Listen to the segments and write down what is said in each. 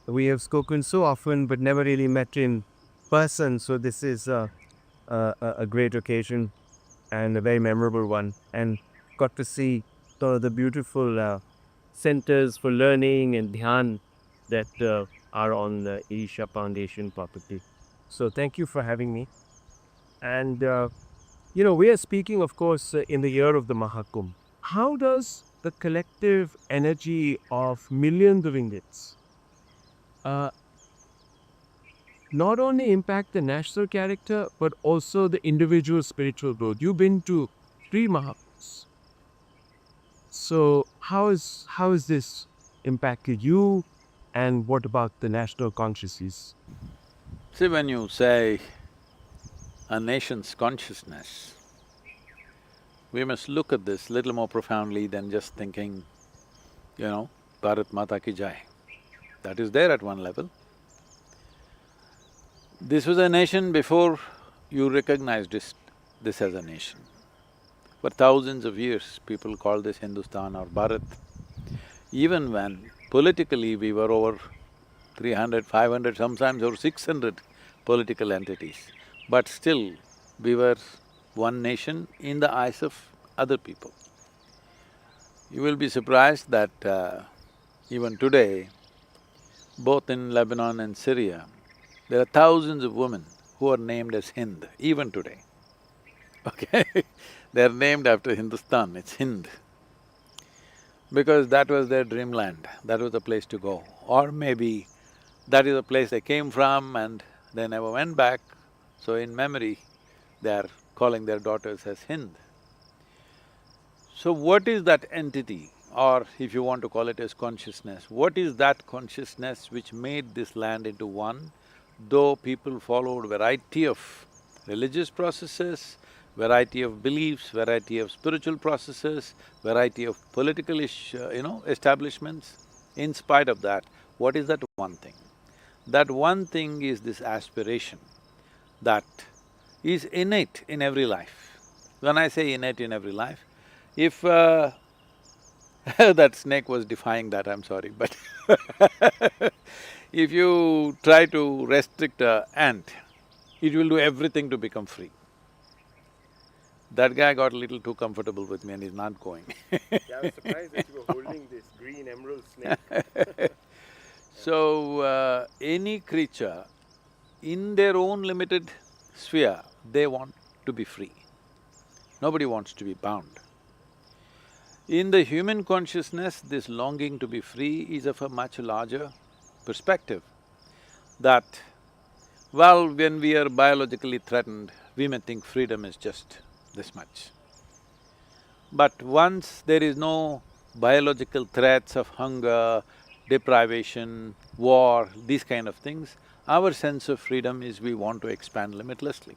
We have spoken so often, but never really met in person. So this is a great occasion and a very memorable one. And got to see some of the beautiful centers for learning and dhyan that are on the Isha Foundation property. So thank you for having me. And we are speaking, of course, in the year of the Mahakumbh. How does the collective energy of millions of Indians uh, not only impact the national character, but also the individual spiritual growth? You've been to three Mahakumbhs. So how is this impacted you, and what about the national consciousness? See, when you say a nation's consciousness, we must look at this little more profoundly than just thinking, Bharat Mata ki Jai. That is there at one level. This was a nation before you recognized this as a nation. For thousands of years, people called this Hindustan or Bharat. Even when politically we were over 300, 500, sometimes over 600 political entities, but still we were one nation in the eyes of other people. You will be surprised that even today, both in Lebanon and Syria, there are thousands of women who are named as Hind, even today, okay? They're named after Hindustan, it's Hind. Because that was their dreamland, that was the place to go. Or maybe that is the place they came from and they never went back, so in memory, they are calling their daughters as Hind. So what is that entity, or if you want to call it as consciousness, what is that consciousness which made this land into one, though people followed variety of religious processes, variety of beliefs, variety of spiritual processes, variety of political establishments, in spite of that, what is that one thing? That one thing is this aspiration that is innate in every life. When I say innate in every life, if that snake was defying that, I'm sorry, but if you try to restrict an ant, it will do everything to become free. That guy got a little too comfortable with me and he's not going. Yeah, I was surprised that you were holding this green emerald snake. So, any creature in their own limited sphere, they want to be free. Nobody wants to be bound. In the human consciousness, this longing to be free is of a much larger perspective, that, well, when we are biologically threatened, we may think freedom is just this much. But once there is no biological threats of hunger, deprivation, war, these kind of things, our sense of freedom is we want to expand limitlessly.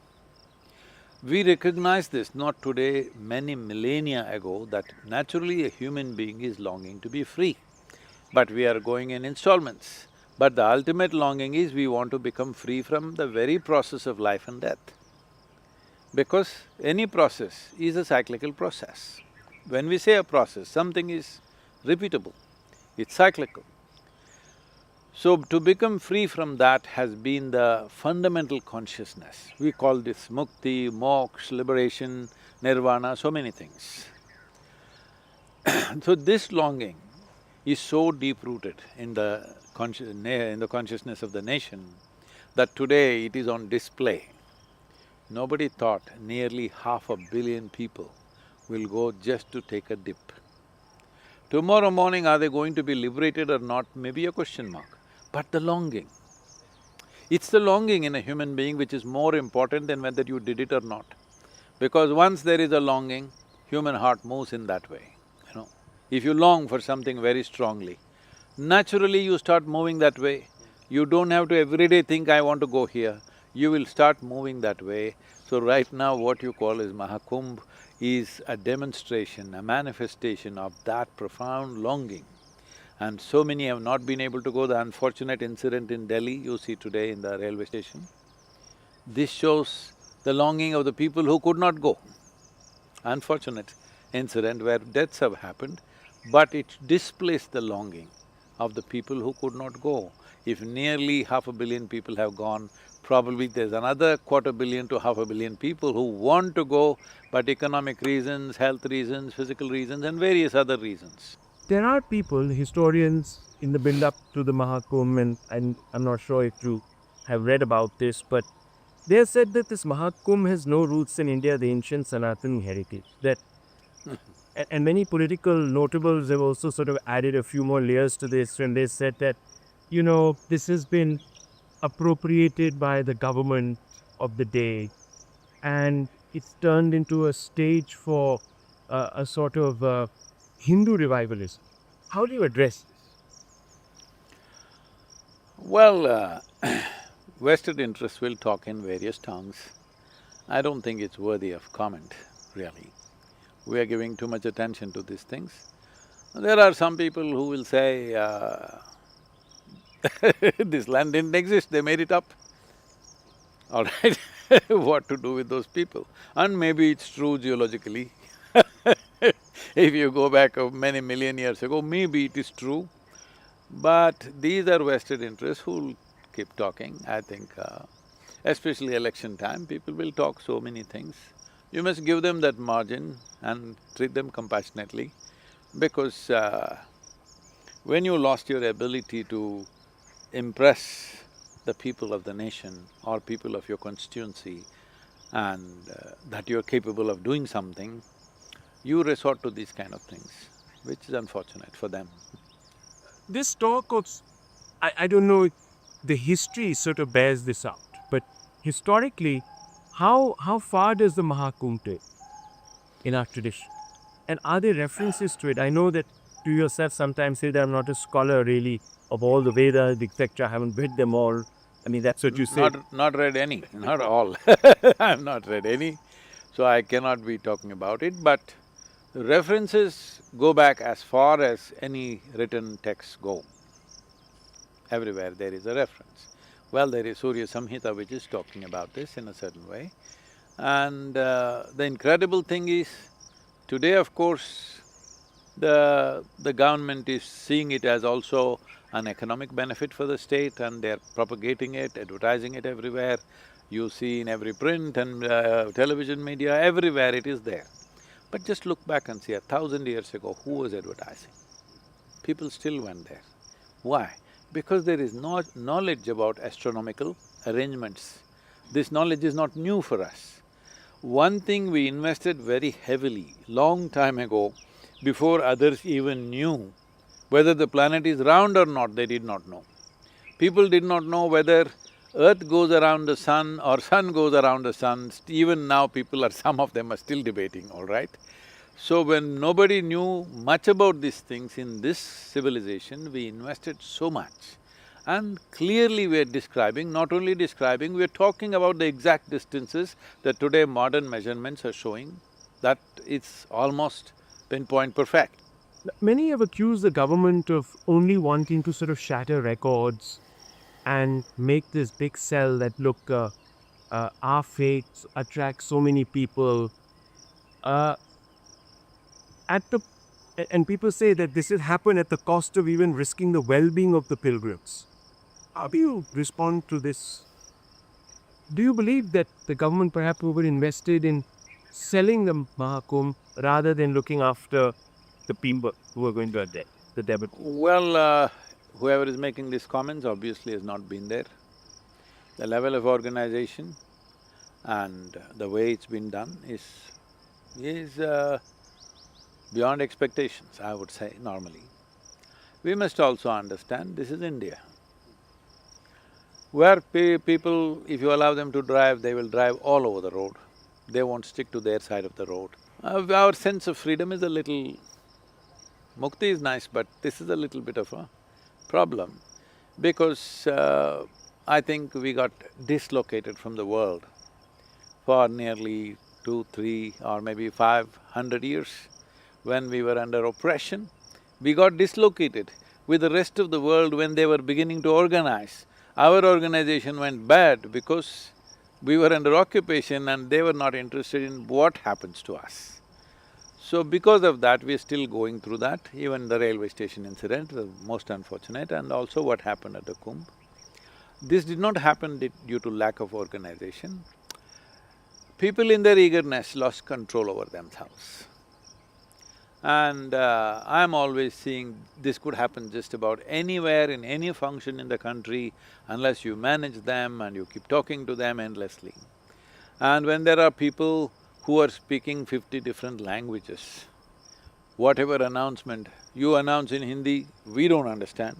We recognize this not today, many millennia ago, that naturally a human being is longing to be free. But we are going in installments. But the ultimate longing is we want to become free from the very process of life and death. Because any process is a cyclical process. When we say a process, something is repeatable, it's cyclical. So to become free from that has been the fundamental consciousness. We call this mukti, moksha, liberation, nirvana, so many things. So this longing is so deep-rooted in the consciousness of the nation that today it is on display. Nobody thought nearly 500 million people will go just to take a dip. Tomorrow morning, are they going to be liberated or not, maybe a question mark. But the longing, it's the longing in a human being which is more important than whether you did it or not. Because once there is a longing, human heart moves in that way. If you long for something very strongly, naturally you start moving that way. You don't have to every day think, I want to go here. You will start moving that way. So right now what you call as Mahakumbh is a demonstration, a manifestation of that profound longing. And so many have not been able to go. The unfortunate incident in Delhi you see today in the railway station, this shows the longing of the people who could not go. Unfortunate incident where deaths have happened, but it displays the longing of the people who could not go. If nearly 500 million people have gone, probably there's another 250 million to 500 million people who want to go, but economic reasons, health reasons, physical reasons and various other reasons. There are people, historians, in the build-up to the Mahakumbh, and I'm not sure if you have read about this, but they have said that this Mahakumbh has no roots in India, the ancient Sanatan heritage. That, and many political notables have also sort of added a few more layers to this when they said that, this has been appropriated by the government of the day, and it's turned into a stage for a sort of Hindu revivalism. How do you address this? Well, vested interests will talk in various tongues. I don't think it's worthy of comment, really. We are giving too much attention to these things. There are some people who will say, this land didn't exist, they made it up. All right, what to do with those people? And maybe it's true geologically. If you go back many million years ago, maybe it is true. But these are vested interests who'll keep talking. I think, especially election time, people will talk so many things. You must give them that margin and treat them compassionately, because when you lost your ability to impress the people of the nation or people of your constituency and that you're capable of doing something, you resort to these kind of things, which is unfortunate for them. This talk of, I don't know, the history sort of bears this out, but historically, how far does the Mahakumbh take in our tradition? And are there references to it? I know that you yourself sometimes say that I'm not a scholar really of all the Vedas, etc. I haven't read them all. I mean, that's what you say. Not read any, not all. I've not read any, so I cannot be talking about it, but references go back as far as any written texts go. Everywhere there is a reference. Well, there is Surya Samhita which is talking about this in a certain way. And the incredible thing is, today of course, the government is seeing it as also an economic benefit for the state and they're propagating it, advertising it everywhere. You see in every print and television media, everywhere it is there. But just look back and see, 1,000 years ago, who was advertising? People still went there. Why? Because there is no knowledge about astronomical arrangements. This knowledge is not new for us. One thing we invested very heavily, long time ago, before others even knew whether the planet is round or not, they did not know. People did not know whether Earth goes around the sun or sun goes around the sun. Even now people are… some of them are still debating, all right? So when nobody knew much about these things in this civilization, we invested so much. And clearly we are describing, not only describing, we are talking about the exact distances that today modern measurements are showing, that it's almost pinpoint perfect. Many have accused the government of only wanting to sort of shatter records and make this big sell that, look, our faith attracts so many people. And people say that this has happened at the cost of even risking the well-being of the pilgrims. How do you respond to this? Do you believe that the government perhaps over-invested in selling the Mahakumbh rather than looking after the people who are going to attend, the devotees? Well, whoever is making these comments obviously has not been there. The level of organization and the way it's been done is beyond expectations, I would say, normally. We must also understand this is India, where people, if you allow them to drive, they will drive all over the road. They won't stick to their side of the road. Our sense of freedom is a little… Mukti is nice, but this is a little bit of a problem, because I think we got dislocated from the world for nearly 2, 3 or maybe 500 years. When we were under oppression, we got dislocated with the rest of the world when they were beginning to organize. Our organization went bad because we were under occupation and they were not interested in what happens to us. So because of that, we're still going through that. Even the railway station incident, the most unfortunate, and also what happened at the Kumbh. This did not happen due to lack of organization. People in their eagerness lost control over themselves. And I'm always seeing this could happen just about anywhere, in any function in the country, unless you manage them and you keep talking to them endlessly. And when there are people who are speaking 50 different languages, whatever announcement you announce in Hindi, we don't understand.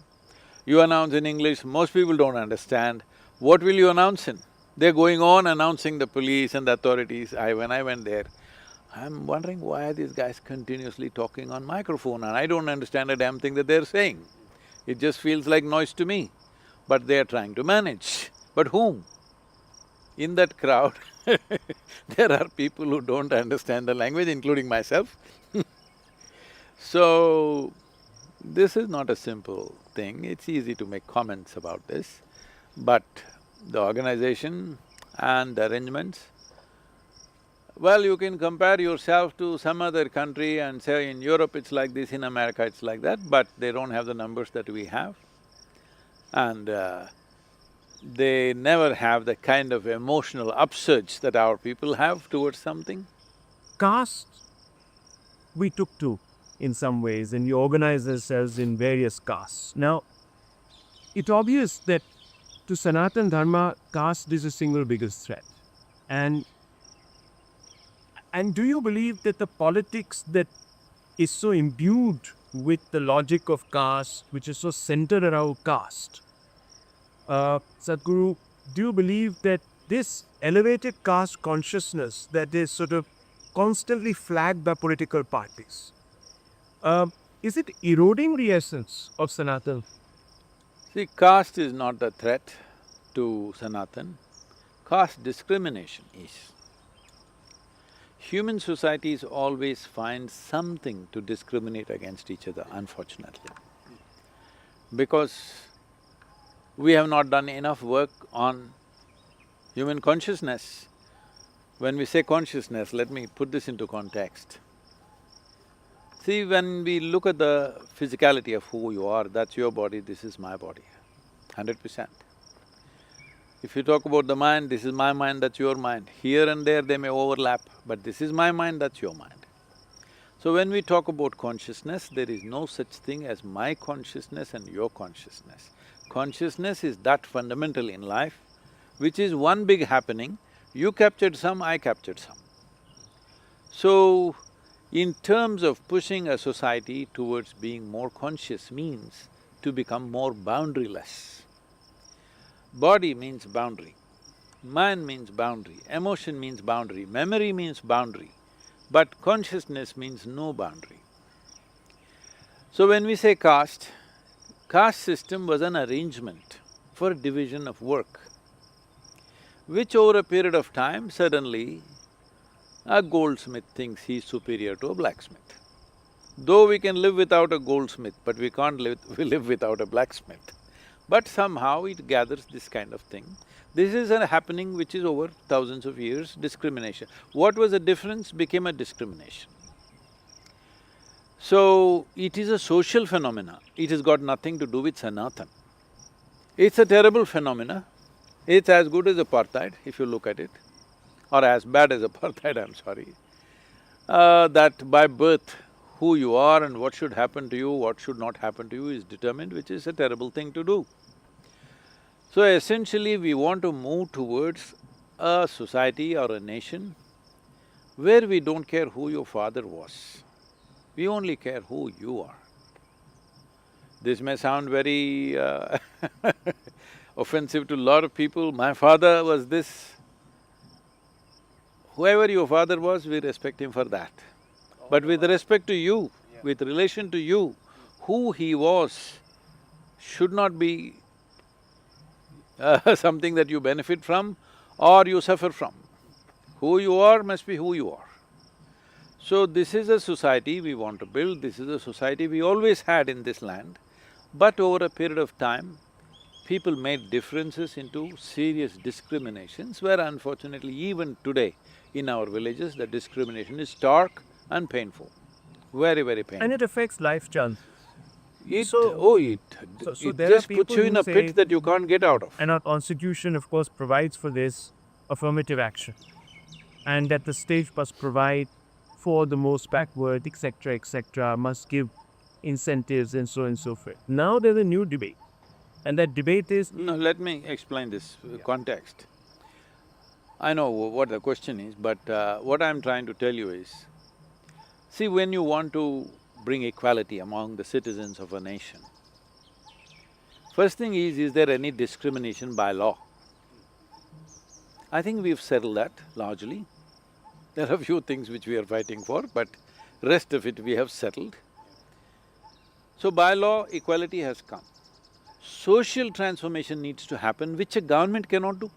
You announce in English, most people don't understand. What will you announce in? They're going on announcing the police and the authorities. When I went there, I'm wondering why are these guys continuously talking on microphone and I don't understand a damn thing that they're saying. It just feels like noise to me, but they're trying to manage. But whom? In that crowd, there are people who don't understand the language, including myself. So, this is not a simple thing, it's easy to make comments about this, but the organization and the arrangements, well, you can compare yourself to some other country and say in Europe it's like this, in America it's like that, but they don't have the numbers that we have. And they never have the kind of emotional upsurge that our people have towards something. Caste, we took to in some ways, and we organize ourselves in various castes. Now, it's obvious that to Sanatan dharma, caste is the single biggest threat. And do you believe that the politics that is so imbued with the logic of caste, which is so centered around caste, Sadhguru, do you believe that this elevated caste consciousness that is sort of constantly flagged by political parties, is it eroding the essence of Sanatan? See, caste is not the threat to Sanatan, caste discrimination is. Human societies always find something to discriminate against each other, unfortunately. Because we have not done enough work on human consciousness. When we say consciousness, let me put this into context. See, when we look at the physicality of who you are, that's your body, this is my body, 100%. If you talk about the mind, this is my mind, that's your mind. Here and there they may overlap, but this is my mind, that's your mind. So when we talk about consciousness, there is no such thing as my consciousness and your consciousness. Consciousness is that fundamental in life, which is one big happening, you captured some, I captured some. So, in terms of pushing a society towards being more conscious means to become more boundaryless. Body means boundary, mind means boundary, emotion means boundary, memory means boundary, but consciousness means no boundary. So when we say caste, caste system was an arrangement for division of work, which over a period of time suddenly a goldsmith thinks he's superior to a blacksmith. Though we can live without a goldsmith, but we can't live without a blacksmith. But somehow it gathers this kind of thing. This is a happening which is over thousands of years, discrimination. What was a difference became a discrimination. So, it is a social phenomena, it has got nothing to do with Sanatan. It's a terrible phenomena, it's as good as apartheid if you look at it, or as bad as apartheid, I'm sorry. That by birth, who you are and what should happen to you, what should not happen to you is determined, which is a terrible thing to do. So essentially, we want to move towards a society or a nation where we don't care who your father was, we only care who you are. This may sound very offensive to a lot of people, my father was this. Whoever your father was, we respect him for that. But with respect to you, with relation to you, who he was should not be something that you benefit from or you suffer from. Who you are must be who you are. So this is a society we want to build, this is a society we always had in this land, but over a period of time, people made differences into serious discriminations where unfortunately even today in our villages the discrimination is stark and painful. very, very And painful. it affects life chance. It… So- oh, it… So it there are just people puts you in who a say, pit that you can't get out of. and our constitution, of course, provides for this affirmative action, and that the state must provide for the most backward, etc., must give incentives and so on and so forth. Now there's a new debate, and that debate is, No, let me explain this context. I know what the question is, but what I'm trying to tell you is, see, when you want to bring equality among the citizens of a nation, first thing is there any discrimination by law? I think we've settled that largely. There are a few things which we are fighting for, but rest of it we have settled. So by law, equality has come. Social transformation needs to happen, which a government cannot do.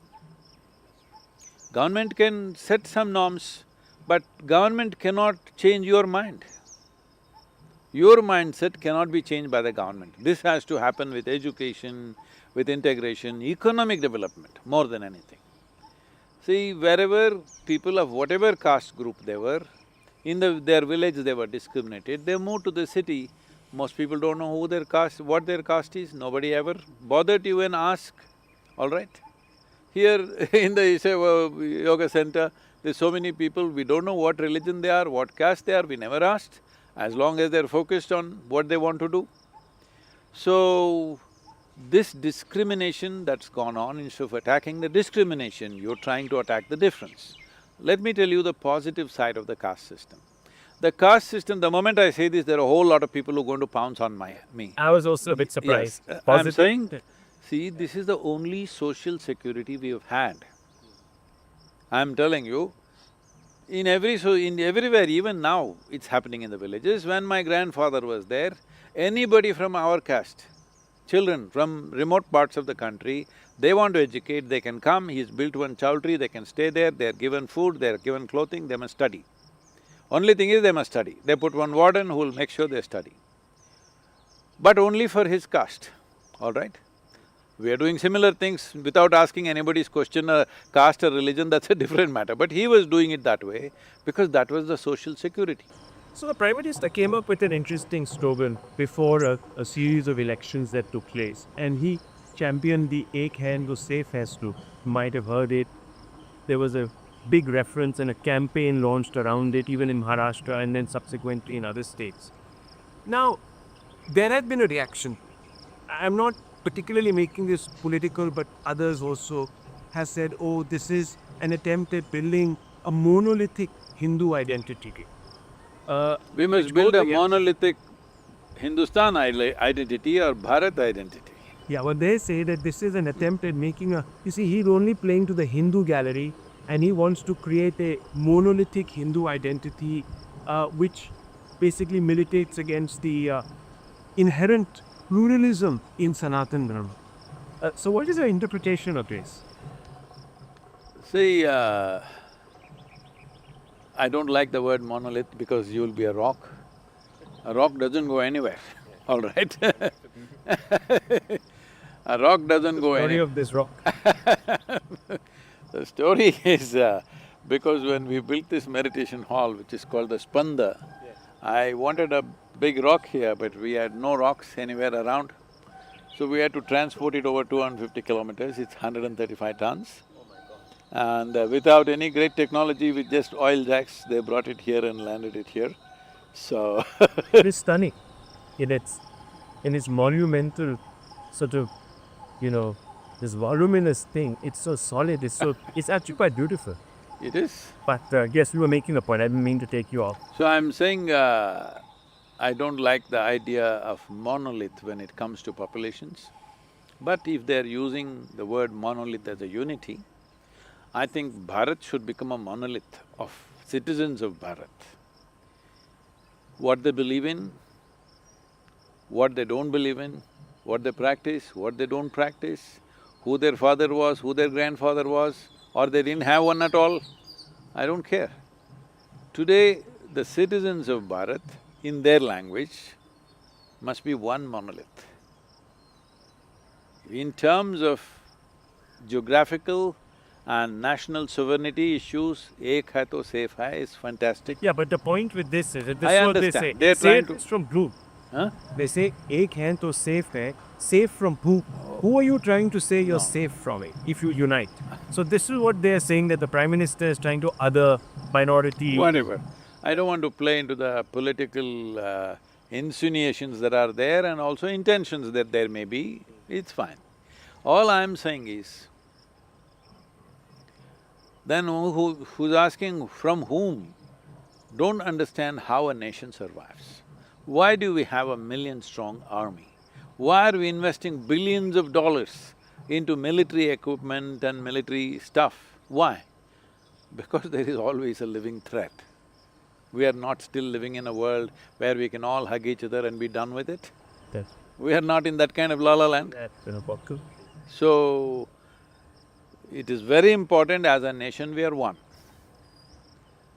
Government can set some norms, but government cannot change your mind. Your mindset cannot be changed by the government. This has to happen with education, with integration, economic development, more than anything. See, wherever people of whatever caste group they were, in their village they were discriminated, they moved to the city. Most people don't know who their caste… what their caste is, nobody ever bothered to even ask, all right? Here in the Isha Yoga Center, there's so many people, we don't know what religion they are, what caste they are, we never asked, as long as they're focused on what they want to do. So, this discrimination that's gone on, instead of attacking the discrimination, you're trying to attack the difference. Let me tell you the positive side of the caste system. The caste system, the moment I say this, there are a whole lot of people who are going to pounce on me. I was also a bit surprised. Yes, I'm Positive? saying, see, this is the only social security we have had. I'm telling you, in everywhere, even now, it's happening in the villages. When my grandfather was there, anybody from our caste, children from remote parts of the country, they want to educate, they can come, he's built one chowdhury, they can stay there, they're given food, they're given clothing, they must study. Only thing is they must study. They put one warden who will make sure they study. But only for his caste, all right? We are doing similar things without asking anybody's question, caste or religion, that's a different matter. But he was doing it that way because that was the social security. So the Prime Minister came up with an interesting slogan before a series of elections that took place, and he championed the "Ek hand wo safe hai" slogan. You might have heard it. There was a big reference and a campaign launched around it, even in Maharashtra and then subsequently in other states. Now, there had been a reaction. I'm not particularly making this political, but others also have said, oh, this is an attempt at building a monolithic Hindu identity. We must which build goes a against- monolithic Hindustan identity or Bharat identity. Yeah, well, they say that this is an attempt at making a… You see, he's only playing to the Hindu gallery, and he wants to create a monolithic Hindu identity, which basically militates against the inherent pluralism in Sanatan dharma. So what is your interpretation of this? See, I don't like the word monolith because you'll be a rock. A rock doesn't go anywhere, all right? A rock doesn't go Story anywhere. of this rock. The story is, because when we built this meditation hall, which is called the Spanda, I wanted a big rock here, but we had no rocks anywhere around. So we had to transport it over 250 kilometers, it's 135 tons. And without any great technology, with just oil jacks, they brought it here and landed it here. So It is stunning in its monumental sort of, this voluminous thing. It's so solid, it's actually quite beautiful. it is. But yes, you were making a point, I didn't mean to take you off. So I'm saying, I don't like the idea of monolith when it comes to populations. But if they're using the word monolith as a unity, I think Bharat should become a monolith of citizens of Bharat. What they believe in, what they don't believe in, what they practice, what they don't practice, who their father was, who their grandfather was, or they didn't have one at all, I don't care. Today, the citizens of Bharat, in their language, must be one monolith. In terms of geographical And national sovereignty issues, ek hai to safe hai, is fantastic. Yeah, but the point with this is that this I is what they understand. say. They're Say trying it to… from group. Huh? They say, ek hai to safe hai. Safe from who? Who are you trying to say you're No. safe from it if you unite? So this is what they are saying, that the Prime Minister is trying to other minority. Whatever. I don't want to play into the political insinuations that are there and also intentions that there may be, it's fine. All I'm saying is, then who's asking from whom? Don't understand how a nation survives. Why do we have a million-strong army? Why are we investing billions of dollars into military equipment and military stuff? Why? Because there is always a living threat. We are not still living in a world where we can all hug each other and be done with it. Yes. We are not in that kind of la-la land. So, it is very important as a nation we are one.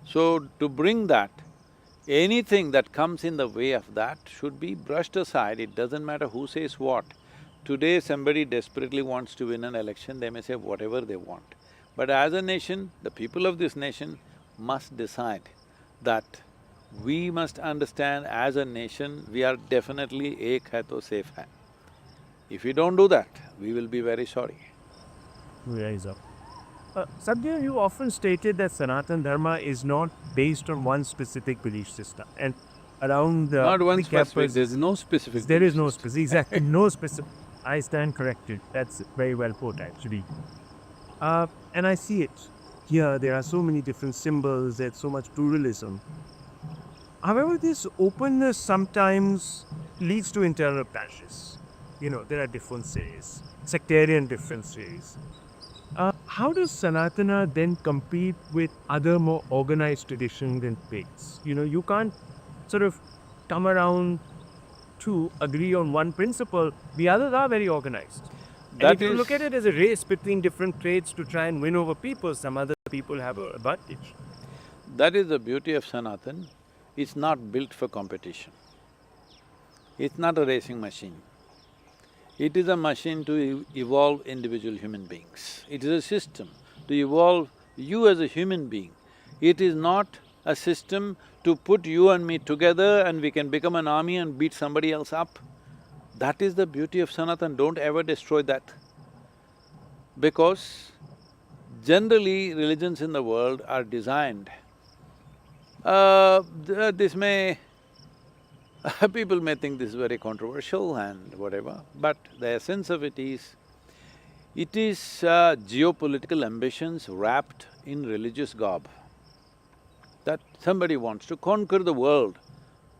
So, to bring that, anything that comes in the way of that should be brushed aside, it doesn't matter who says what. Today somebody desperately wants to win an election, they may say whatever they want. But as a nation, the people of this nation must decide that we must understand as a nation, we are definitely ek hai to safe hai. If we don't do that, we will be very sorry. Rise up. Sadhguru, you often stated that Sanatan dharma is not based on one specific belief system, and around Not one the specific, campus, there's no specific… there is no specific, exactly, no specific. I stand corrected. That's very well put, actually. And I see it. Here, there are so many different symbols, there's so much pluralism. However, this openness sometimes leads to internal clashes. You know, there are differences, sectarian differences. How does Sanatana then compete with other more organized traditions and faiths? You know, you can't sort of come around to agree on one principle. The others are very organized. And if you look at it as a race between different traits to try and win over people, some other people have an advantage. That is the beauty of Sanatan. It's not built for competition. It's not a racing machine. It is a machine to evolve individual human beings. It is a system to evolve you as a human being. It is not a system to put you and me together and we can become an army and beat somebody else up. That is the beauty of Sanatan, don't ever destroy that. Because generally religions in the world are designed… this may… people may think this is very controversial and whatever, but the essence of it is geopolitical ambitions wrapped in religious garb. That somebody wants to conquer the world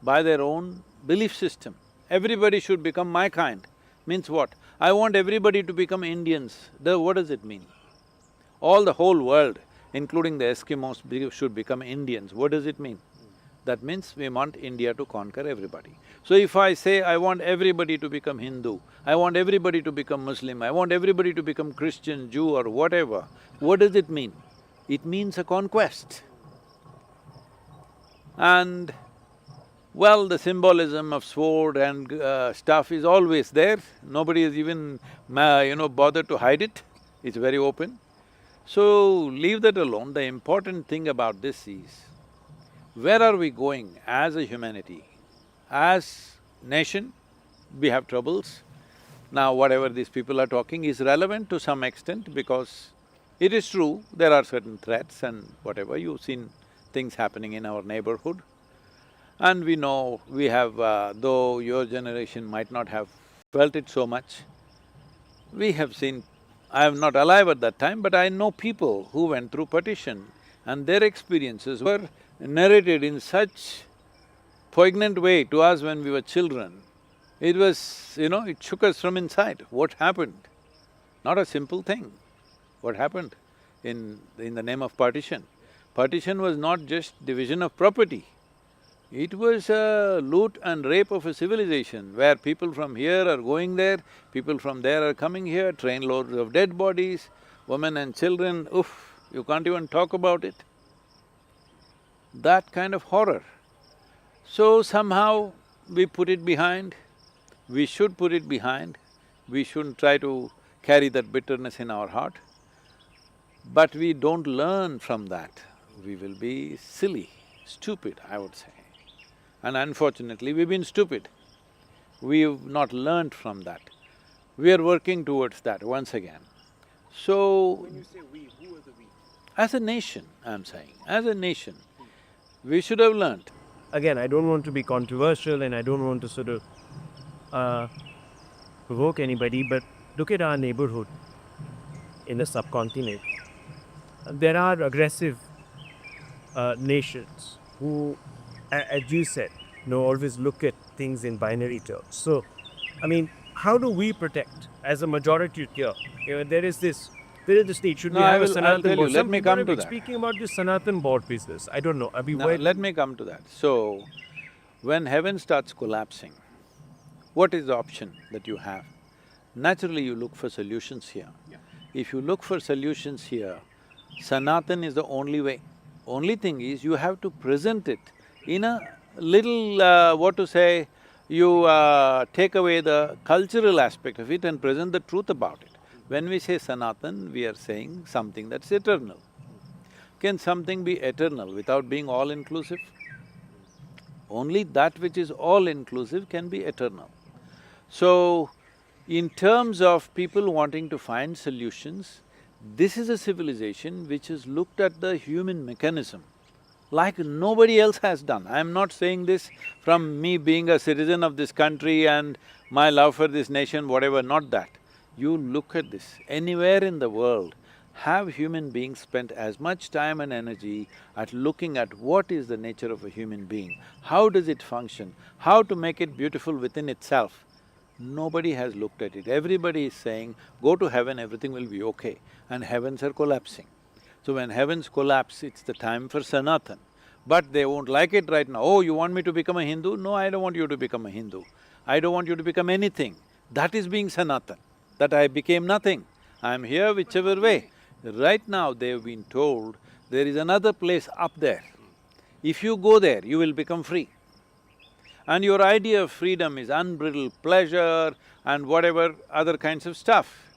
by their own belief system. Everybody should become my kind. Means what? I want everybody to become Indians. What does it mean? The whole world, including the Eskimos, should become Indians. What does it mean? That means we want India to conquer everybody. So if I say I want everybody to become Hindu, I want everybody to become Muslim, I want everybody to become Christian, Jew or whatever, what does it mean? It means a conquest. And well, the symbolism of sword and stuff is always there, nobody has even bothered to hide it, it's very open. So, leave that alone, the important thing about this is, where are we going as a humanity? As nation, we have troubles. Now, whatever these people are talking is relevant to some extent because it is true, there are certain threats and whatever, you've seen things happening in our neighborhood. And we know, we have… though your generation might not have felt it so much, we have seen… I am not alive at that time, but I know people who went through partition and their experiences were narrated in such poignant way to us when we were children. It was, it shook us from inside. What happened? Not a simple thing. What happened in the name of partition? Partition was not just division of property. It was a loot and rape of a civilization where people from here are going there, people from there are coming here, trainloads of dead bodies, women and children, oof, you can't even talk about it. That kind of horror. So somehow we put it behind, we should put it behind, we shouldn't try to carry that bitterness in our heart. but we don't learn from that, we will be silly, stupid, I would say. And unfortunately, we've been stupid. We've not learned from that. We are working towards that once again. So… When you say we, who are the we? As a nation, I'm saying, as a nation, we should have learned. Again, I don't want to be controversial and I don't want to sort of provoke anybody, but look at our neighborhood in the subcontinent. There are aggressive nations who, as you said, always look at things in binary terms. So, I mean, how do we protect as a majority here? There is the state. Should No, we have a I'll Sanatan tell you, board? let Some me people come have to been that. speaking about this Sanatan board business. I don't know. I mean, Now, why… let me come to that. So, when heaven starts collapsing, what is the option that you have? Naturally, you look for solutions here. If you look for solutions here, Sanatan is the only way. Only thing is, you have to present it in a little, what to say, you take away the cultural aspect of it and present the truth about it. When we say Sanatan, we are saying something that's eternal. Can something be eternal without being all-inclusive? Only that which is all-inclusive can be eternal. So, in terms of people wanting to find solutions, this is a civilization which has looked at the human mechanism like nobody else has done. I'm not saying this from me being a citizen of this country and my love for this nation, whatever, not that. You look at this, anywhere in the world, have human beings spent as much time and energy at looking at what is the nature of a human being, how does it function, how to make it beautiful within itself? Nobody has looked at it. Everybody is saying, go to heaven, everything will be okay, and heavens are collapsing. So when heavens collapse, it's the time for Sanatan. But they won't like it right now. Oh, you want me to become a Hindu? No, I don't want you to become a Hindu. I don't want you to become anything. That is being Sanatan, that I became nothing. I'm here whichever way. Right now, they've been told there is another place up there. If you go there, you will become free. And your idea of freedom is unbridled pleasure and whatever other kinds of stuff.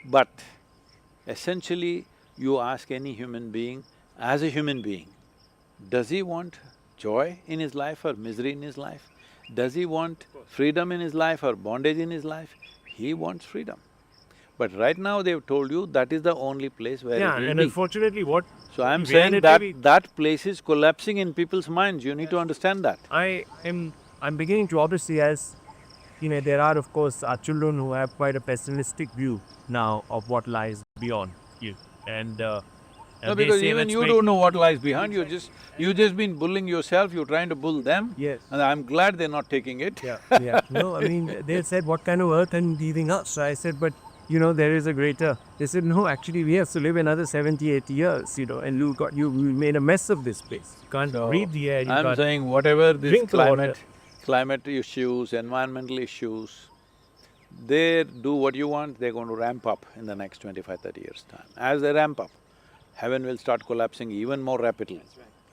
But essentially, you ask any human being, as a human being, does he want joy in his life or misery in his life? Does he want freedom in his life or bondage in his life? He wants freedom. But right now they've told you that is the only place where it will and be. unfortunately what… So I'm in saying reality that place is collapsing in people's minds, you need to understand that. I'm beginning to obviously, as there are of course our children who have quite a pessimistic view now of what lies beyond you, and No, they because say, even "Let's you make-" don't know what lies behind, you've just been bullying yourself, you're trying to bull them. Yes. And I'm glad they're not taking it. Yeah. No, I mean, they said, what kind of earth and leaving us? So I said, but there is a greater… They said, no, actually we have to live another 70, 80 years, and we made a mess of this place. You can't breathe the air, you I'm can't saying whatever this drink the water. climate issues, environmental issues, they do what you want, they're going to ramp up in the next 25, 30 years' time. As they ramp up, heaven will start collapsing even more rapidly,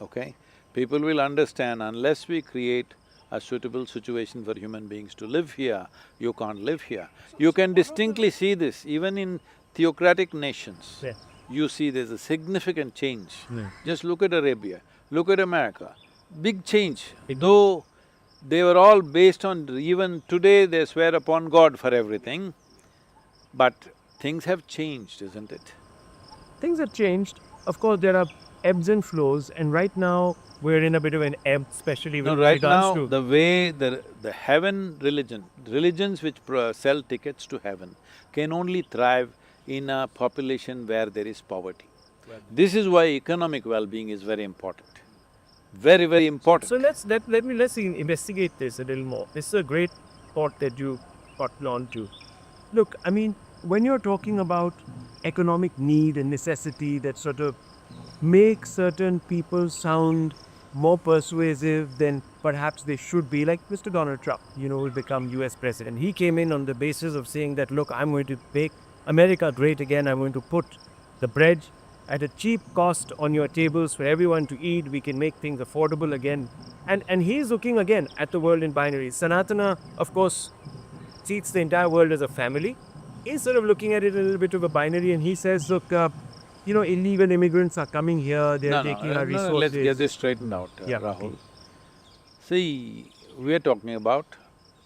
okay? People will understand unless we create a suitable situation for human beings to live here, you can't live here. You can distinctly see this even in theocratic nations. Yeah. You see there's a significant change. Yeah. Just look at Arabia, look at America, big change. Though they were all based on… even today they swear upon God for everything, but things have changed, isn't it? Things have changed. Of course, there are ebbs and flows, and right now we're in a bit of an ebb, especially with No, right regards now, to… the way the heaven religions which sell tickets to heaven can only thrive in a population where there is poverty. This is why economic well-being is very important. Very, very important. So let's investigate this a little more. This is a great thought that you got on to. Look, I mean, when you're talking about economic need and necessity that sort of make certain people sound more persuasive than perhaps they should be, like Mr. Donald Trump, will become US president. He came in on the basis of saying that, look, I'm going to make America great again, I'm going to put the bread at a cheap cost on your tables for everyone to eat, we can make things affordable again. And he's looking again at the world in binaries. Sanatana, of course, treats the entire world as a family. He's sort of looking at it a little bit of a binary, and he says, look, illegal immigrants are coming here, they're No, taking our no, let's get resources. this straightened out, Yeah, Rahul. okay. See, we are talking about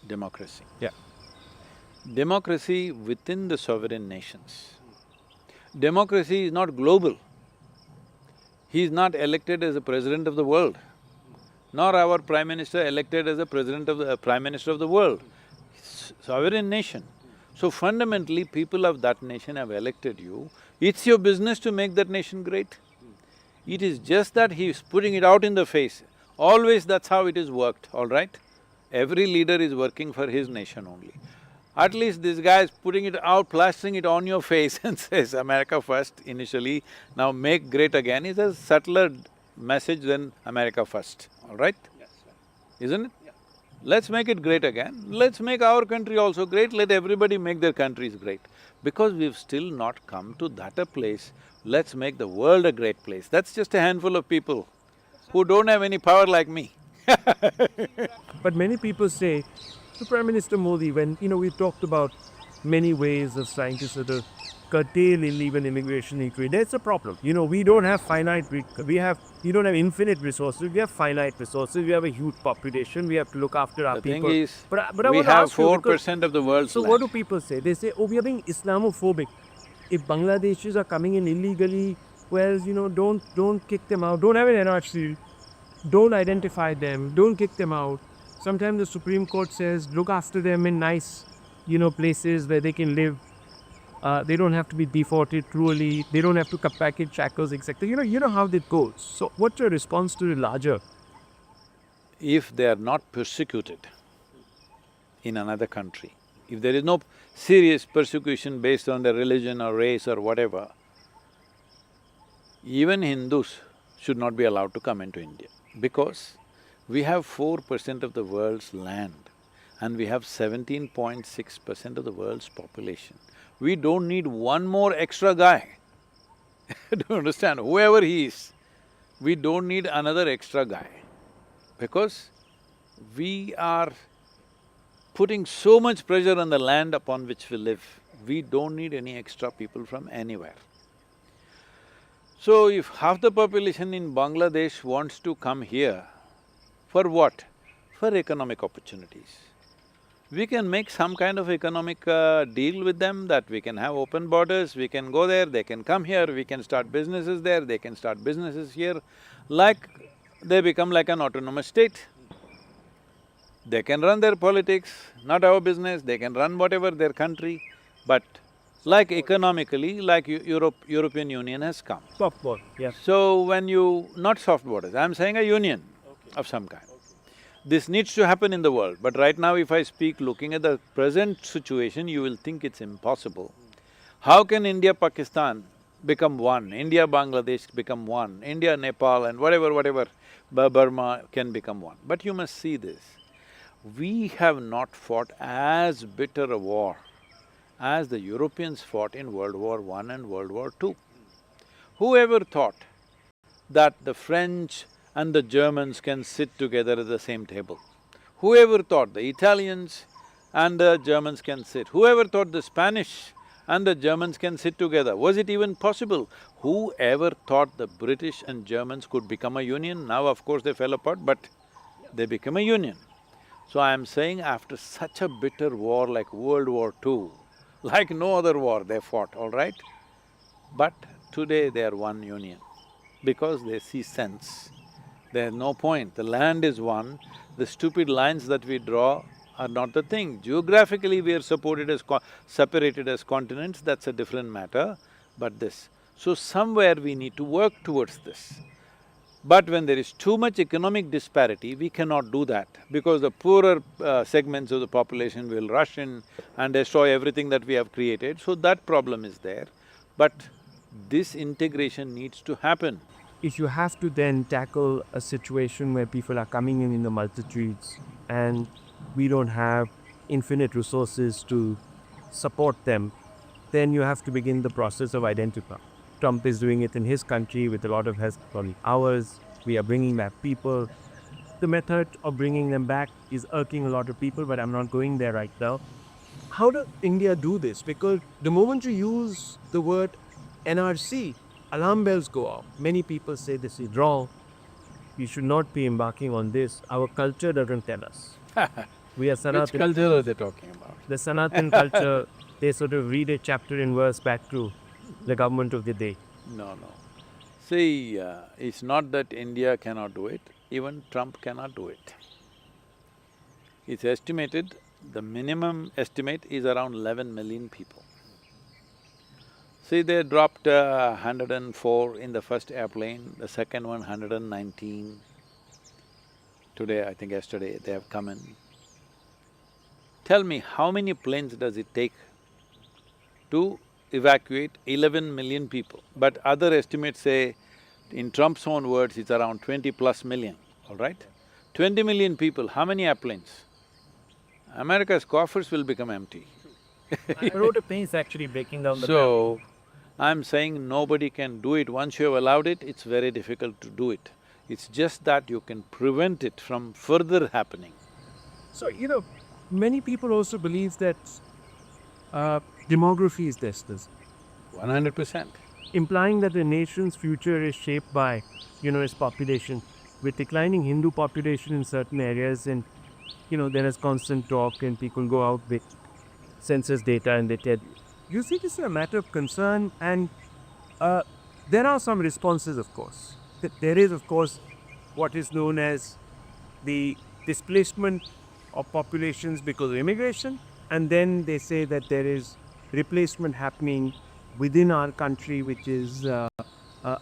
democracy. Yeah. Democracy within the sovereign nations. Democracy is not global. He is not elected as a president of the world, nor our prime minister elected as a president of the… prime minister of the world. Sovereign nation. So fundamentally, people of that nation have elected you. It's your business to make that nation great. It is just that he is putting it out in the face. Always that's how it is worked, all right? Every leader is working for his nation only. At least this guy is putting it out, plastering it on your face and says, America first initially, now make great again, is a subtler message than America first, all right? Yes, Isn't it? Let's make it great again, let's make our country also great, let everybody make their countries great. Because we've still not come to that a place, let's make the world a great place. That's just a handful of people who don't have any power like me. But many people say, to Prime Minister Modi, when, we talked about many ways of trying to sort of curtail illegal immigration equally, there's a problem. We don't have we don't have infinite resources, we have finite resources, we have a huge population, we have to look after our The people. thing is, but I we want to have ask you, because… 4% of the world's So land. what do people say? They say, oh, we are being Islamophobic. If Bangladeshis are coming in illegally, well, don't kick them out, don't have an NRC, don't identify them, don't kick them out. Sometimes the Supreme Court says, look after them in nice, places where they can live. They don't have to be deported cruelly, they don't have to cut back in shackles, etc. You know how that goes. So what's your response to the larger… If they are not persecuted in another country, if there is no serious persecution based on their religion or race or whatever, even Hindus should not be allowed to come into India, because we have 4% of the world's land and we have 17.6% of the world's population. We don't need one more extra guy. Do you understand? Whoever he is, we don't need another extra guy, because we are putting so much pressure on the land upon which we live. We don't need any extra people from anywhere. So if half the population in Bangladesh wants to come here, for what? For economic opportunities. We can make some kind of economic deal with them, that we can have open borders, we can go there, they can come here, we can start businesses there, they can start businesses here. Like, they become like an autonomous state. They can run their politics, not our business, they can run whatever their country, but like economically, like European Union has come. Soft ball, yeah. So when you… not soft borders, I'm saying a union of some kind. This needs to happen in the world, but right now if I speak looking at the present situation, you will think it's impossible. How can India-Pakistan become one, India-Bangladesh become one, India-Nepal and whatever, Burma can become one? But you must see this, we have not fought as bitter a war as the Europeans fought in World War I and World War II. Whoever thought that the French and the Germans can sit together at the same table? Whoever thought the Italians and the Germans can sit? Whoever thought the Spanish and the Germans can sit together? Was it even possible? Whoever thought the British and Germans could become a union? Now of course they fell apart, but they became a union. So I am saying, after such a bitter war like World War II, like no other war they fought, all right? But today they are one union, because they see sense. There's no point, the land is one, the stupid lines that we draw are not the thing. Geographically we are separated as continents, that's a different matter, but this… So somewhere we need to work towards this. But when there is too much economic disparity, we cannot do that, because the poorer segments of the population will rush in and destroy everything that we have created, so that problem is there. But this integration needs to happen. If you have to then tackle a situation where people are coming in the multitudes and we don't have infinite resources to support them, then you have to begin the process of identifying. Trump is doing it in his country with a lot of help from ours. We are bringing back people. The method of bringing them back is irking a lot of people, but I'm not going there right now. How does India do this? Because the moment you use the word NRC, alarm bells go off. Many people say this is wrong. We should not be embarking on this. Our culture doesn't tell us. We are Which Sanatan. culture are they talking about? The Sanatan culture, they sort of read a chapter in verse back to the government of the day. No, no. See, it's not that India cannot do it, even Trump cannot do it. It's estimated, the minimum estimate is around 11 million people. See, they dropped 104 in the first airplane, the second one 119. Today, I think yesterday, they have come in. Tell me, how many planes does it take to evacuate 11 million people? But other estimates say, in Trump's own words, it's around 20+ million, all right? 20 million people, how many airplanes? America's coffers will become empty. I wrote a piece actually breaking down the So, I'm saying nobody can do it. Once you have allowed it, it's very difficult to do it. It's just that you can prevent it from further happening. So, many people also believe that demography is destined, 100%. implying that the nation's future is shaped by, its population. With declining Hindu population in certain areas, and there is constant talk, and people go out with census data and they tell you see this is a matter of concern, and there are some responses, of course. There is, of course, what is known as the displacement of populations because of immigration, and then they say that there is replacement happening within our country, which is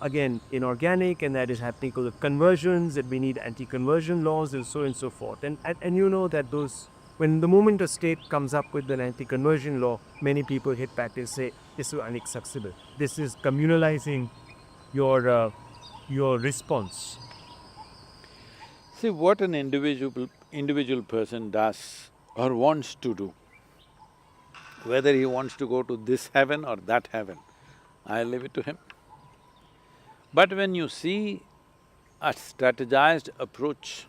again inorganic, and that is happening because of conversions, that we need anti-conversion laws and so forth. And you know that those, when the moment a state comes up with an anti-conversion law, many people hit back and say this is unacceptable. This is communalizing your response. See, what an individual person does or wants to do, whether he wants to go to this heaven or that heaven, I leave it to him. But when you see a strategized approach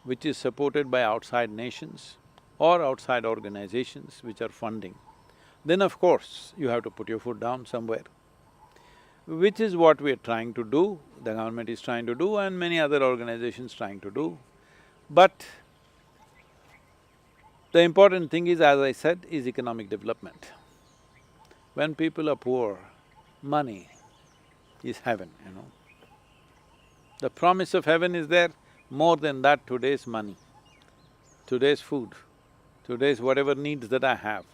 which is supported by outside nations or outside organizations which are funding, then of course you have to put your foot down somewhere, which is what we're trying to do, the government is trying to do and many other organizations trying to do. But the important thing is, as I said, is economic development. When people are poor, money is heaven, The promise of heaven is there, more than that today's money, today's food, today's whatever needs that I have.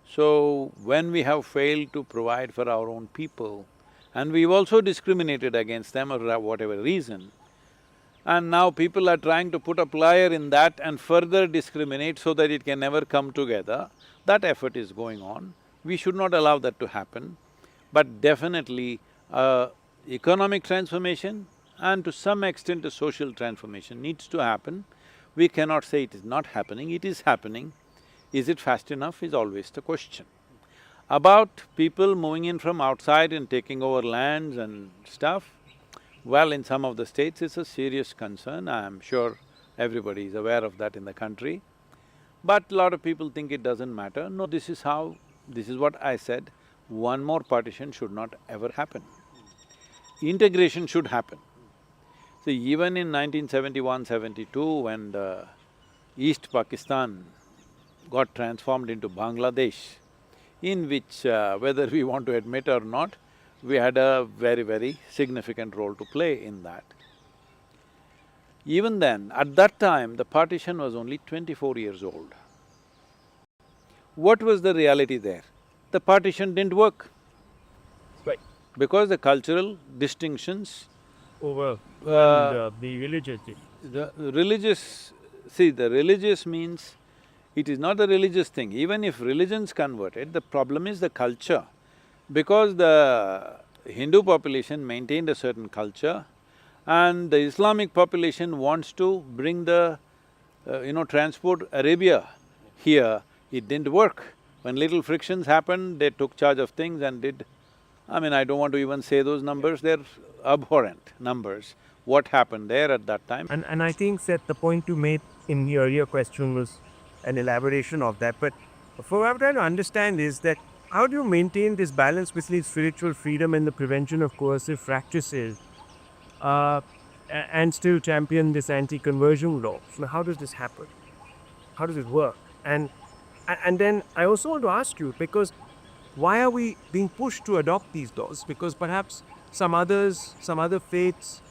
So, when we have failed to provide for our own people, and we've also discriminated against them or whatever reason, and now people are trying to put a plier in that and further discriminate so that it can never come together, that effort is going on. We should not allow that to happen, but definitely economic transformation and to some extent a social transformation needs to happen. We cannot say it is not happening, it is happening. Is it fast enough is always the question. About people moving in from outside and taking over lands and stuff, well, in some of the states it's a serious concern, I'm sure everybody is aware of that in the country. But a lot of people think it doesn't matter. No, this is what I said, one more partition should not ever happen. Integration should happen. See, even in 1971-72, when the East Pakistan got transformed into Bangladesh, in which, whether we want to admit or not, we had a very, very significant role to play in that. Even then, at that time, the partition was only 24 years old. What was the reality there? The partition didn't work. Right. Because the cultural distinctions… Over Uh, the religious… The religious… See, the religious means, it is not the religious thing. Even if religion's converted, the problem is the culture. Because the Hindu population maintained a certain culture and the Islamic population wants to bring the, transport Arabia here, it didn't work. When little frictions happened, they took charge of things and did… I don't want to even say those numbers, they're abhorrent numbers, what happened there at that time. And I think that the point you made in your earlier question was an elaboration of that. But what I'm trying to understand is that how do you maintain this balance between spiritual freedom and the prevention of coercive practices, uh, and still champion this anti-conversion law? So how does this happen? How does it work? And then I also want to ask you, because why are we being pushed to adopt these laws? Because perhaps some other faiths,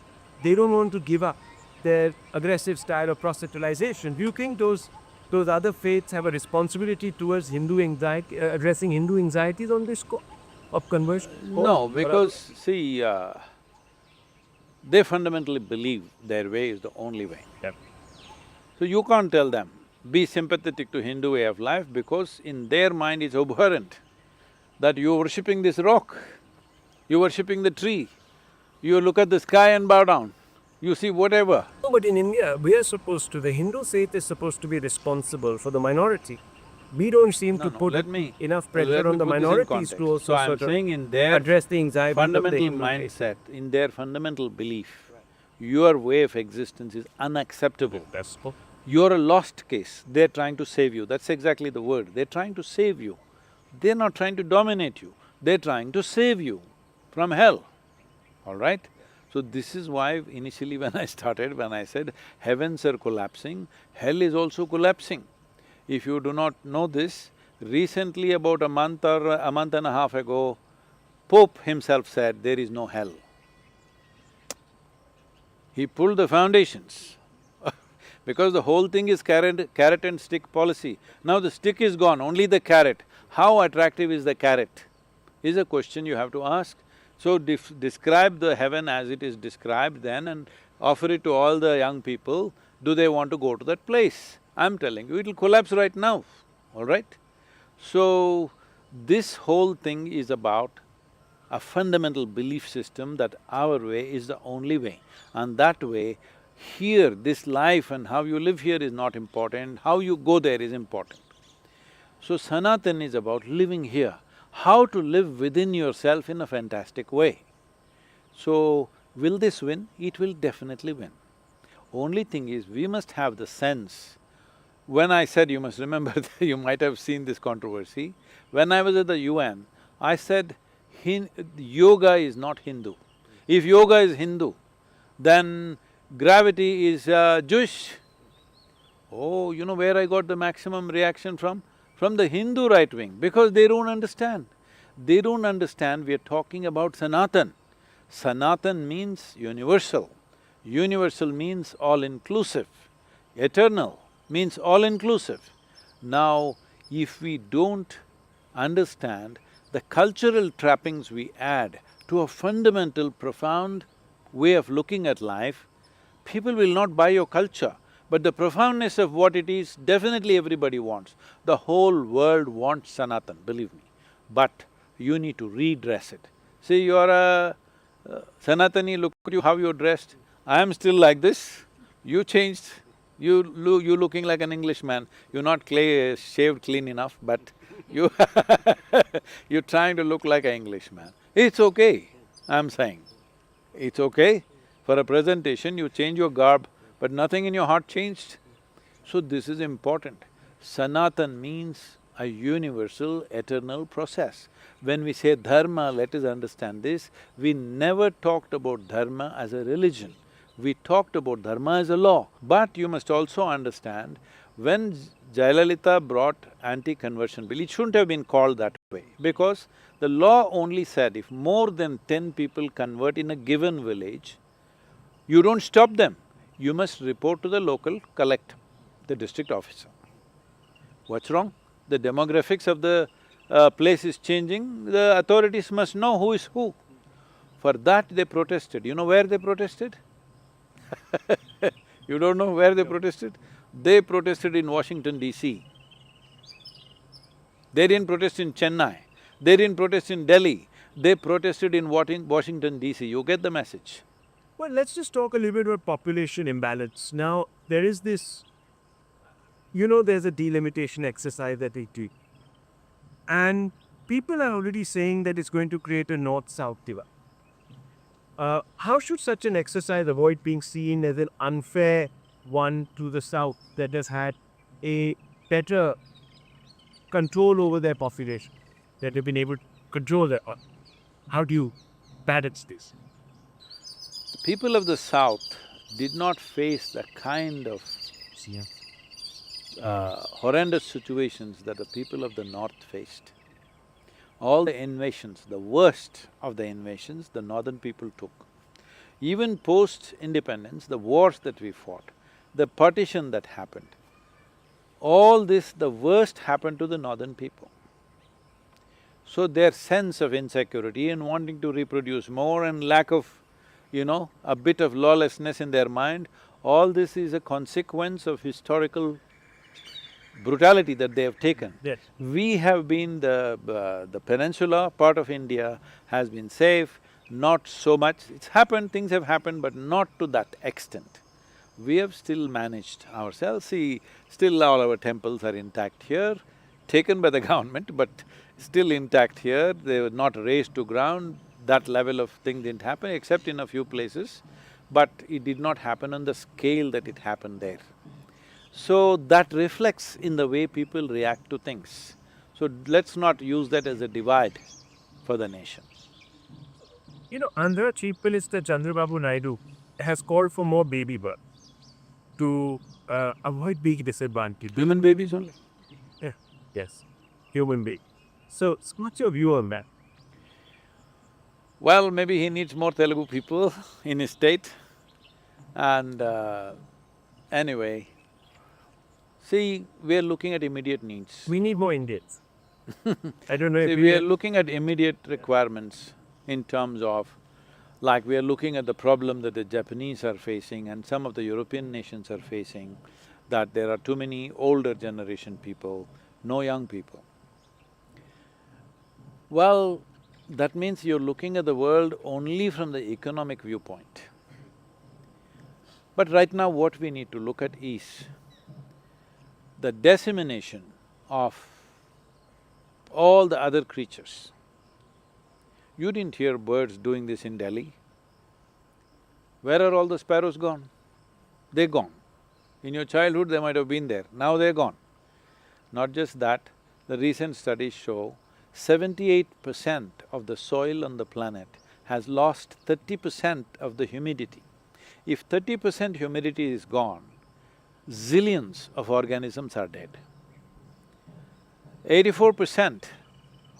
they don't want to give up their aggressive style of proselytization. Do you think those other faiths have a responsibility towards Hindu anxiety, addressing Hindu anxieties on this score of conversion? No, because see, they fundamentally believe their way is the only way. Yep. So you can't tell them, be sympathetic to Hindu way of life, because in their mind it's abhorrent that you're worshipping this rock, you're worshipping the tree, you look at the sky and bow down, you see whatever. No, but in India, we are supposed to, the Hindu faith is supposed to be responsible for the minority. We don't seem to put enough pressure on the minorities to also So I'm sort of saying in their address the anxiety of the fundamental Hindu faith. mindset, in their fundamental belief, your way of existence is unacceptable. You're a lost case, they're trying to save you, that's exactly the word, they're trying to save you. They're not trying to dominate you, they're trying to save you from hell, all right? So this is why initially when I started, when I said heavens are collapsing, hell is also collapsing. If you do not know this, recently about a month or a month and a half ago, Pope himself said there is no hell. He pulled the foundations because the whole thing is carrot and stick policy. Now the stick is gone, only the carrot. How attractive is the carrot? Is a question you have to ask. So describe the heaven as it is described then and offer it to all the young people. Do they want to go to that place? I'm telling you, it'll collapse right now, all right? So, this whole thing is about a fundamental belief system that our way is the only way. And that way, here, this life and how you live here is not important, how you go there is important. So Sanatan is about living here, how to live within yourself in a fantastic way. So, will this win? It will definitely win. Only thing is, we must have the sense. When I said, you must remember, you might have seen this controversy, when I was at the UN, I said, yoga is not Hindu. If yoga is Hindu, then gravity is Jewish. Oh, you know where I got the maximum reaction from? From the Hindu right wing, because they don't understand. They don't understand we are talking about Sanatan. Sanatan means universal. Universal means all-inclusive. Eternal means all-inclusive. Now, if we don't understand the cultural trappings we add to a fundamental, profound way of looking at life, people will not buy your culture. But the profoundness of what it is, definitely everybody wants. The whole world wants Sanatan, believe me. But you need to redress it. See, you're a Sanatani, look at you, how you're dressed. I am still like this, you changed. You're looking like an Englishman, you're not shaved clean enough, but you're trying to look like an Englishman. It's okay, I'm saying. It's okay. For a presentation, you change your garb, but nothing in your heart changed. So this is important. Sanatan means a universal, eternal process. When we say dharma, let us understand this, we never talked about dharma as a religion. We talked about dharma as a law. But you must also understand, when Jayalalitha brought anti-conversion bill, it shouldn't have been called that way, because the law only said if more than 10 people convert in a given village, you don't stop them, you must report to the local collector, the district officer. What's wrong? The demographics of the place is changing, the authorities must know who is who. For that they protested. You know where they protested? You don't know where they protested? They protested in Washington, D.C. They didn't protest in Chennai, they didn't protest in Delhi, they protested in Washington, D.C. You get the message? Well, let's just talk a little bit about population imbalance. Now, there is this… there's a delimitation exercise that they do. And people are already saying that it's going to create a north-south divide. How should such an exercise avoid being seen as an unfair one to the south that has had a better control over their population? that you've been able to control that? How do you balance this? The people of the South did not face the kind of horrendous situations that the people of the North faced. All the invasions, the worst of the invasions, the northern people took. Even post-independence, the wars that we fought, the partition that happened, all this, the worst happened to the northern people. So their sense of insecurity and wanting to reproduce more and lack of, a bit of lawlessness in their mind, all this is a consequence of historical brutality that they have taken. Yes. We have been the peninsula part of India has been safe, not so much. It's happened, things have happened, but not to that extent. We have still managed ourselves. See, still all our temples are intact here, taken by the government, but still intact here. They were not razed to ground. That level of thing didn't happen, except in a few places, but it did not happen on the scale that it happened there. So that reflects in the way people react to things. So let's not use that as a divide for the nation. Andhra Chief Minister Chandrababu Naidu has called for more baby birth to avoid being disadvantaged. Human babies only? Yeah. Yes, human being. So, what's your view on that? Well, maybe he needs more Telugu people in his state. And anyway, see, we're looking at immediate needs. We need more Indians. I don't know if See, we are looking at immediate requirements in terms of, like we are looking at the problem that the Japanese are facing and some of the European nations are facing, that there are too many older generation people, no young people. Well, that means you're looking at the world only from the economic viewpoint. But right now what we need to look at is the dissemination of all the other creatures. You didn't hear birds doing this in Delhi. Where are all the sparrows gone? They're gone. In your childhood they might have been there, now they're gone. Not just that, the recent studies show 78% of the soil on the planet has lost 30% of the humidity. If 30% humidity is gone, zillions of organisms are dead. 84%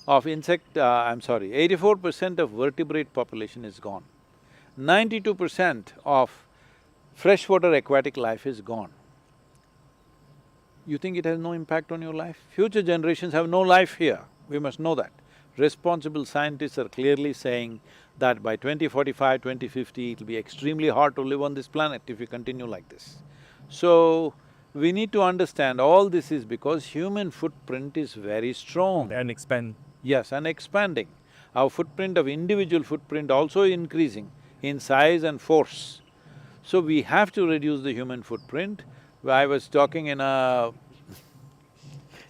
of 84% of vertebrate population is gone. 92% of freshwater aquatic life is gone. You think it has no impact on your life? Future generations have no life here, we must know that. Responsible scientists are clearly saying that by 2045, 2050, it'll be extremely hard to live on this planet if we continue like this. So, we need to understand all this is because human footprint is very strong. and expand. Yes, and expanding. Our footprint of individual footprint also increasing in size and force. So we have to reduce the human footprint. I was talking in a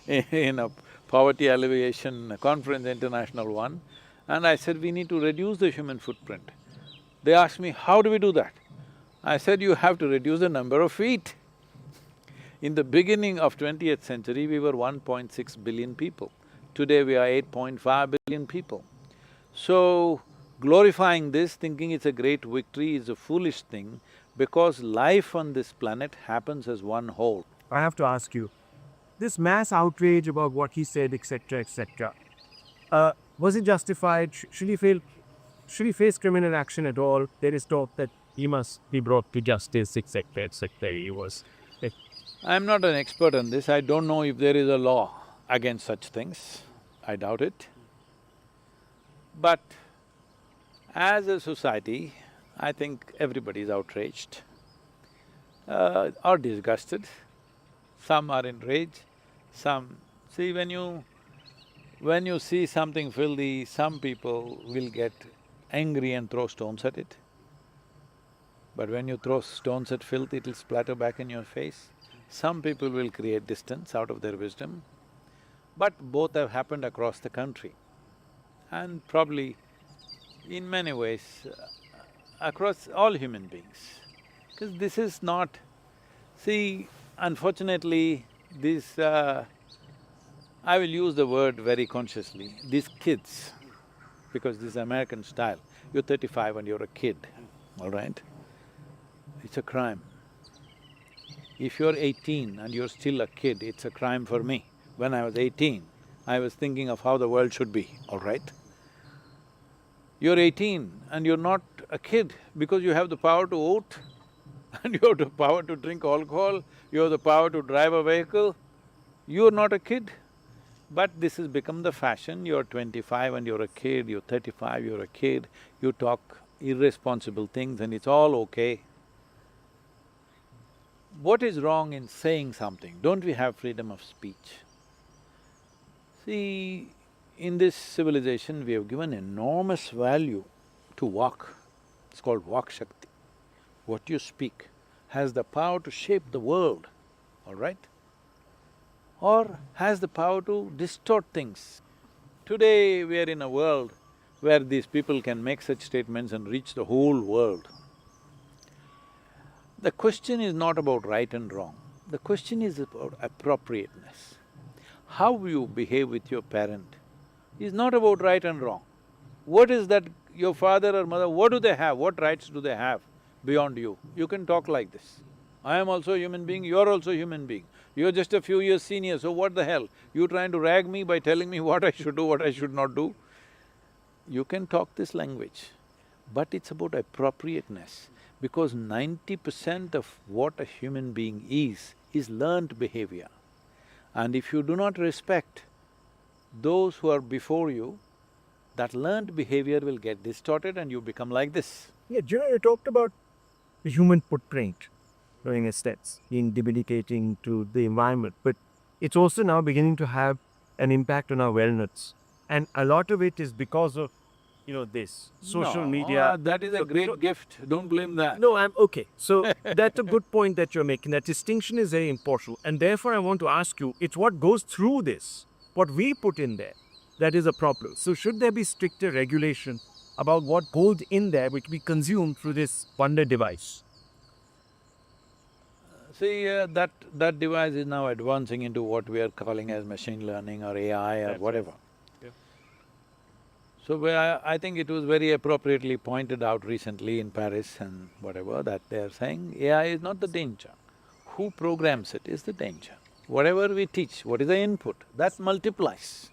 in a poverty alleviation conference, international one, and I said, we need to reduce the human footprint. They asked me, how do we do that? I said, you have to reduce the number of feet. In the beginning of 20th century, we were 1.6 billion people. Today we are 8.5 billion people. So, glorifying this, thinking it's a great victory is a foolish thing because life on this planet happens as one whole. I have to ask you, this mass outrage about what he said, etc., was it justified? Should he face criminal action at all? There is talk that he must be brought to justice, etc., He was… I'm not an expert on this, I don't know if there is a law against such things, I doubt it. But as a society, I think everybody is outraged or disgusted. Some are enraged, some… See, when you see something filthy, some people will get angry and throw stones at it. But when you throw stones at filth, it'll splatter back in your face. Some people will create distance out of their wisdom, but both have happened across the country. And probably, in many ways, across all human beings. Because this is not… See, unfortunately, this… I will use the word very consciously, these kids, because this is American style, you're 35 and you're a kid, all right? It's a crime. If you're 18 and you're still a kid, it's a crime for me. When I was 18, I was thinking of how the world should be, all right? You're 18 and you're not a kid because you have the power to vote and you have the power to drink alcohol, you have the power to drive a vehicle. You're not a kid. But this has become the fashion, you're 25 and you're a kid, you're 35, you're a kid, you talk irresponsible things and it's all okay. What is wrong in saying something? Don't we have freedom of speech? See, in this civilization, we have given enormous value to Vak. It's called Vak Shakti. What you speak has the power to shape the world, all right? Or has the power to distort things. Today, we are in a world where these people can make such statements and reach the whole world. The question is not about right and wrong, the question is about appropriateness. How you behave with your parent is not about right and wrong. What is that your father or mother, what do they have, what rights do they have beyond you? You can talk like this. I am also a human being, you're also a human being. You're just a few years senior, so what the hell? You trying to rag me by telling me what I should do, what I should not do? You can talk this language, but it's about appropriateness, because 90% of what a human being is learned behavior. And if you do not respect those who are before you, that learned behavior will get distorted and you become like this. Yeah, you talked about the human footprint going steps in debilitating to the environment, but it's also now beginning to have an impact on our wellness. And a lot of it is because of, this social No, media. that is a great gift, don't blame that. No, I'm okay. So that's a good point that you're making. That distinction is very important. And therefore, I want to ask you, it's what goes through this, what we put in there, that is a problem. So should there be stricter regulation about what goes in there, which we consume through this wonder device? See, that device is now advancing into what we are calling as machine learning or AI or whatever. Yeah. So I think it was very appropriately pointed out recently in Paris and whatever, that they are saying AI is not the danger. Who programs it is the danger. Whatever we teach, what is the input, that multiplies.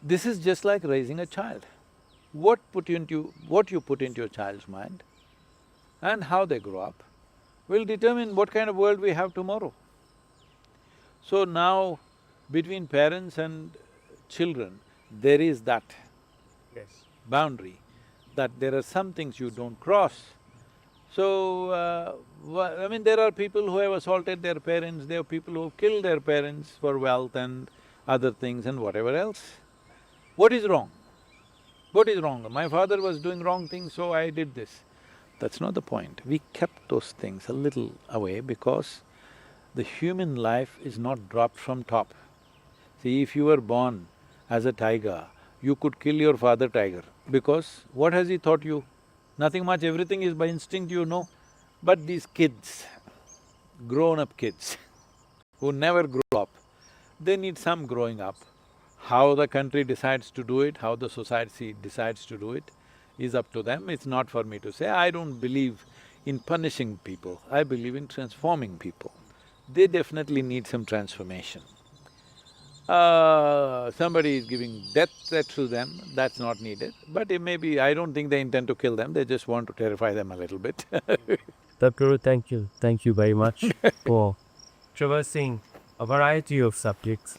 This is just like raising a child. What you put into your child's mind and how they grow up will determine what kind of world we have tomorrow. So now, between parents and children, there is that boundary, that there are some things you don't cross. So, I mean, there are people who have assaulted their parents, there are people who have killed their parents for wealth and other things and whatever else. What is wrong? What is wrong? My father was doing wrong things, so I did this. That's not the point. We kept those things a little away because the human life is not dropped from top. See, if you were born as a tiger, you could kill your father tiger because what has he taught you? Nothing much, everything is by instinct, you know. But these kids, grown-up kids who never grew up, they need some growing up. How the country decides to do it, how the society decides to do it is up to them, it's not for me to say. I don't believe in punishing people, I believe in transforming people. They definitely need some transformation. Somebody is giving death threats to them, that's not needed. But it may be, I don't think they intend to kill them, they just want to terrify them a little bit. Sadhguru, thank you. Thank you very much for traversing a variety of subjects